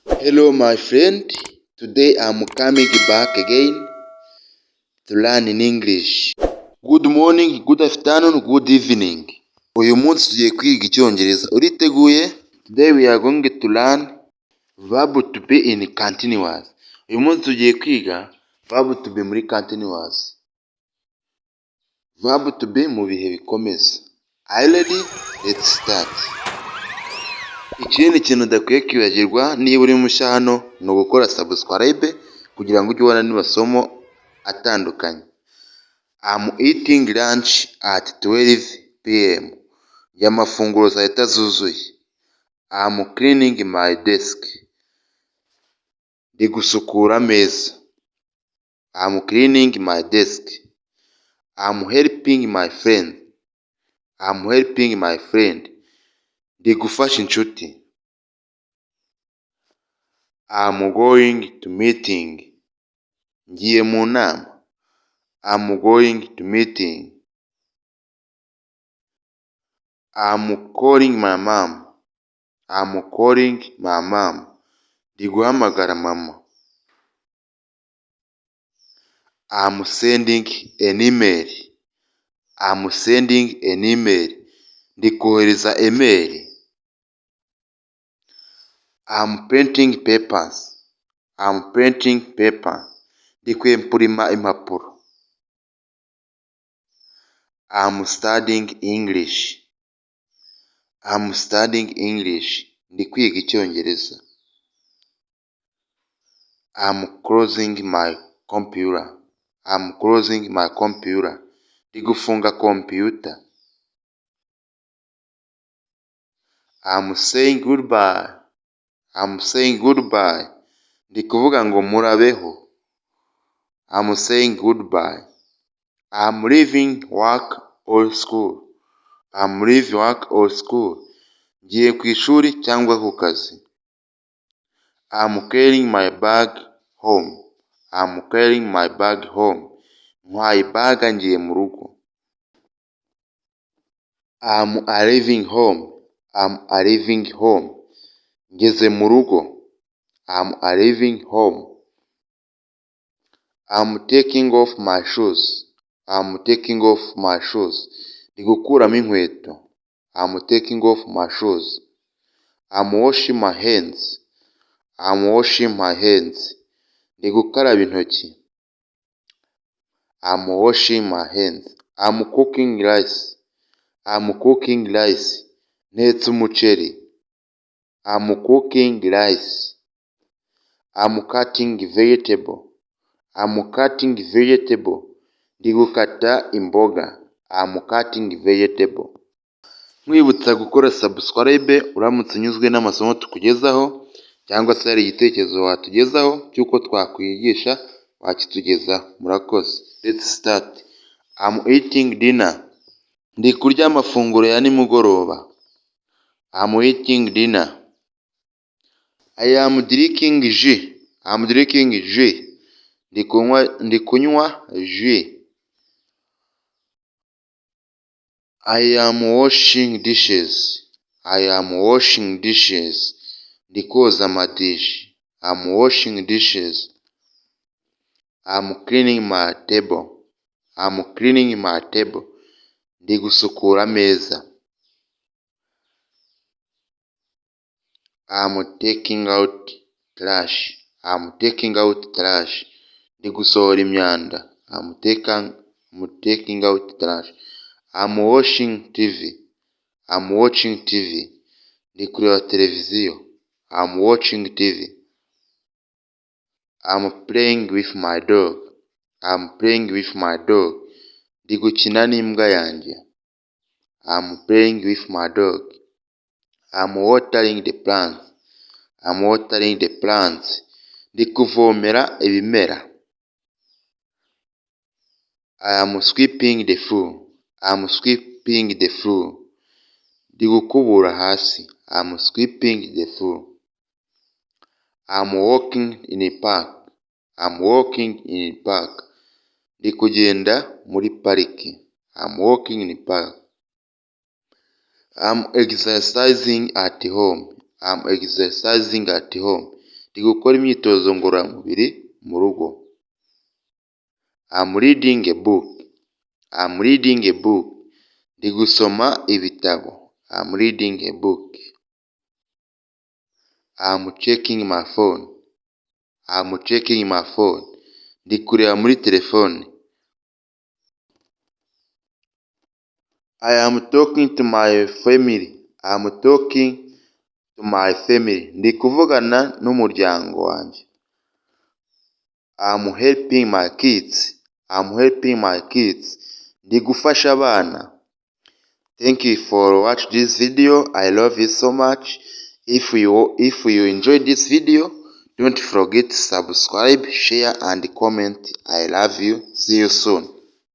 Hello my friend, today I'm coming back again to learn in English. Good morning, good afternoon, good evening. Uyu munsi tugiye kwiga icyongereza. Uriteguye? Today we are going to learn verb to be in continuous. Uyu munsi tugiye kwiga verb to be muri continuous. Verb to be mu bihe bikomeza. Are you ready? Let's start. Ikindi kintu udakwiye kwibagirwa niba uri mushya hano ni ugukora subscribe kugira ngo ujye ubona n'amasomo atandukanye. I'm eating lunch at 12 p.m. Y'amafunguro saa sita zuzuye. I'm cleaning my desk. Ndi gusukura ameza. I'm cleaning my desk. I'm helping my friend. I'm helping my friend. Ndi gufasha inshuti. I'm going to meeting. Ngiye mu nama. I'm going to meeting. I'm calling my mom. I'm calling my mom. Ndi guhamagara mama. I'm sending an email. I'm sending an email. Ndi kohereza email. I'm printing papers. I'm printing paper. Ndi kwempurima impapuro. I'm studying English. I'm studying English. Ndi kwiga icyongereza. I'm closing my computer. I'm closing my computer. Ndi gufunga computer. I'm saying goodbye. I'm saying goodbye. Ndi kuvuga ngo murabeho. I'm saying goodbye. I'm leaving work or school. I'm leaving work or school. Ngiye ku ishuri cyangwa ku kazi. I'm carrying my bag home. I'm carrying my bag home. Ntwaye ibaga ngiye mu rugo. I'm arriving home. I'm arriving home. Ngeze mu rugo. I'm arriving home. I'm taking off my shoes. I'm taking off my shoes. Ndi gukuramo inkweto. I'm taking off my shoes. I'm washing my hands. I'm washing my hands. Ndi gukaraba intoki. I'm washing my hands. I'm cooking rice. I'm cooking rice. Ntetse umuceri. I'm cooking rice. I'm cutting vegetable. I'm cutting vegetable. Ndi gukata imboga. I'm cutting vegetable. Nkwibutsa gukora subscribe uramutse unyuzwe n'amasomo tukugezaho cyangwa se hari igitekerezo watugezaho cy'uko twakwigisha wakitugezaho. Murakoze. Let's start. I'm eating dinner. Ndi kurya amafunguro ya nimugoroba. I'm eating dinner. I am drinking jus. I'm drinking jus. Ndi kunywa jus. I am washing dishes. I am washing dishes. Ndi koza amadishi. I'm washing dishes. I'm cleaning my table. I'm cleaning my table. Ndi gusukura ameza. I'm taking out trash. I'm taking out trash. Ndi gusohora imyanda. I'm taking out trash. I'm watching TV. I'm watching TV. Ndi kureba televiziyo. I'm watching TV. I'm playing with my dog. I'm playing with my dog. Ndi gukina n'imbwa yanjye. I'm playing with my dog. I'm watering the plants. I'm watering the plants. Ndi kuvomera ibimera. I am sweeping the floor. I'm sweeping the floor. Ndi gukubura hasi. I'm sweeping the floor. I'm walking in a park. I'm walking in a park. Ndi kugenda muri pariki. I'm walking in a park. I'm exercising at home. I'm exercising at home. ndi gukora imyitozo ngororamubiri mu rugo. I'm reading a book. I'm reading a book. Ndi gusoma ibitabo. I'm reading a book. I'm checking my phone. I'm checking my phone. Ndi kureba muri telefone. I am talking to my family. I'm talking to my family. Ndi kuvugana n'umuryango wanjye. I'm helping my kids. I'm helping my kids. Ndi gufasha abana. Thank you for watching this video. I love you so much. If you enjoyed this video, don't forget to subscribe, share and comment. I love you. See you soon.